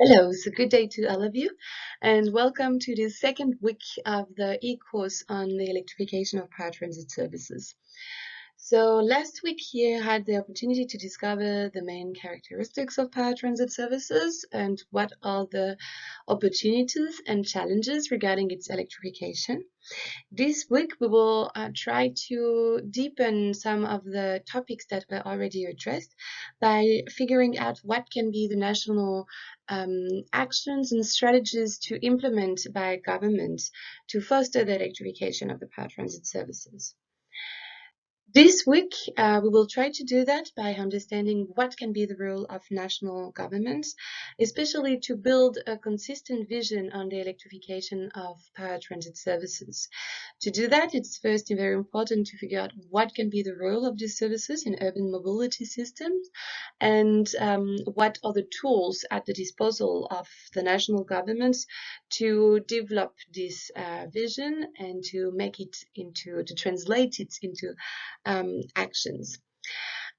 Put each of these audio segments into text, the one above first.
Hello, so good day to all of you, and welcome to the second week of the e-course on the electrification of power transit services. So last week you had the opportunity to discover the main characteristics of power transit services and what are the opportunities and challenges regarding its electrification. This week, we will try to deepen some of the topics that were already addressed by figuring out what can be the national actions and strategies to implement by government to foster the electrification of the power transit services. This week, we will try to do that by understanding what can be the role of national governments, especially to build a consistent vision on the electrification of power transit services. To do that, it's first very important to figure out what can be the role of these services in urban mobility systems and what are the tools at the disposal of the national governments to develop this vision and to translate it into actions.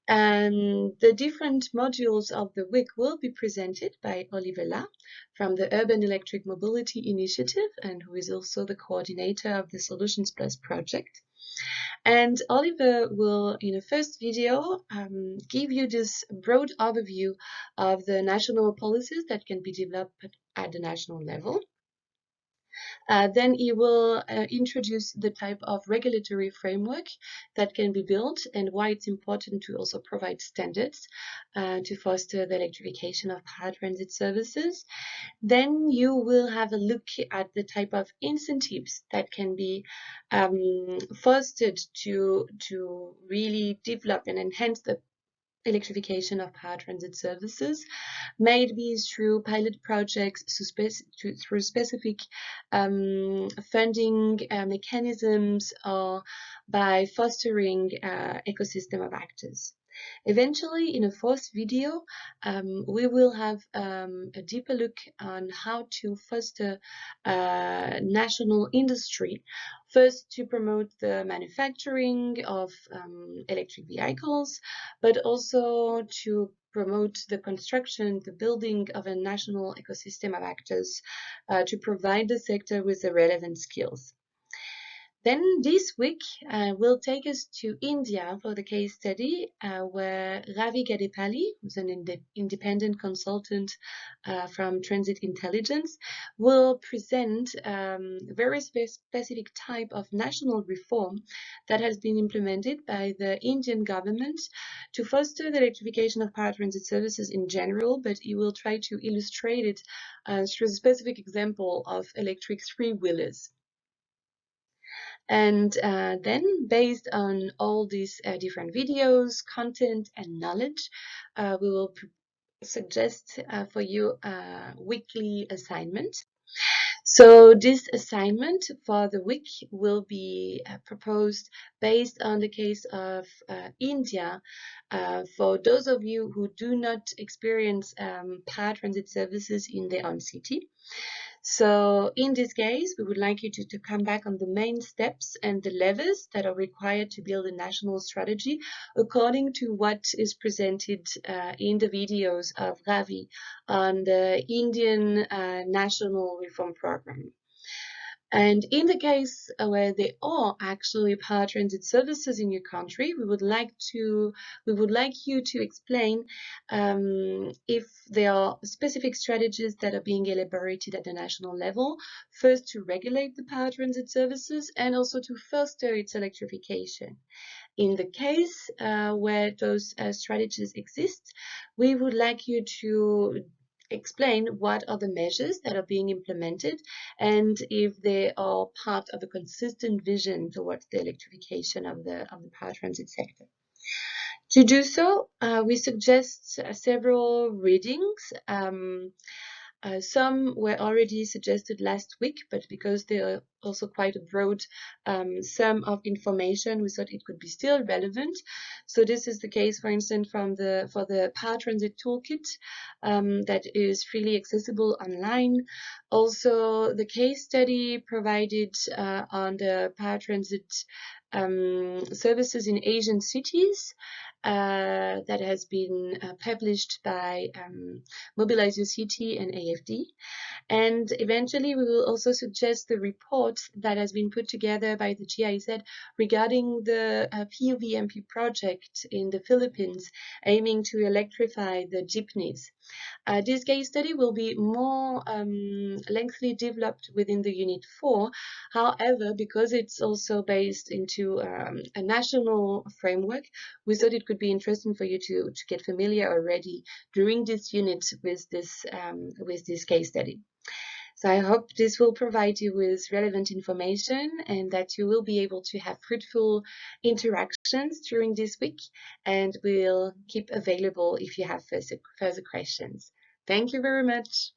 And the different modules of the week will be presented by Oliver La from the Urban Electric Mobility Initiative, and who is also the coordinator of the Solutions Plus project. And Oliver will, in a first video, give you this broad overview of the national policies that can be developed at the national level. Then he will introduce the type of regulatory framework that can be built and why it's important to also provide standards to foster the electrification of power transit services. Then you will have a look at the type of incentives that can be fostered to really develop and enhance the electrification of power transit services, maybe through pilot projects, through specific funding mechanisms, or by fostering ecosystem of actors. Eventually, in a fourth video, we will have a deeper look on how to foster national industry. First, to promote the manufacturing of electric vehicles, but also to promote the construction, the building of a national ecosystem of actors to provide the sector with the relevant skills. Then this week will take us to India for the case study where Ravi Gadepalli, who's an independent consultant from Transit Intelligence, will present a very specific type of national reform that has been implemented by the Indian government to foster the electrification of power transit services in general, but he will try to illustrate it through a specific example of electric three-wheelers. And then, based on all these different videos, content, and knowledge, we will suggest for you a weekly assignment. So this assignment for the week will be proposed based on the case of India. For those of you who do not experience power transit services in their own city. So in this case, we would like you to come back on the main steps and the levers that are required to build a national strategy according to what is presented in the videos of Ravi on the Indian National Reform Program. And in the case where there are actually power transit services in your country, we would like you to explain if there are specific strategies that are being elaborated at the national level, first to regulate the power transit services and also to foster its electrification. In the case where those strategies exist, we would like you to explain what are the measures that are being implemented and if they are part of a consistent vision towards the electrification of the power transit sector. To do so, we suggest several readings. Some were already suggested last week, but because they are also quite a broad sum of information, we thought it could be still relevant. So this is the case, for instance, for the Power Transit Toolkit that is freely accessible online. Also, the case study provided on the Power Transit services in Asian cities that has been published by Mobilize Your City and AFD. And eventually, we will also suggest the report that has been put together by the GIZ regarding the PUVMP project in the Philippines, aiming to electrify the jeepneys. This case study will be more lengthily developed within the Unit 4. However, because it's also based into a national framework, we thought it could be interesting for you to get familiar already during this unit with this case study. So I hope this will provide you with relevant information and that you will be able to have fruitful interactions during this week, and we'll keep available if you have further questions. Thank you very much.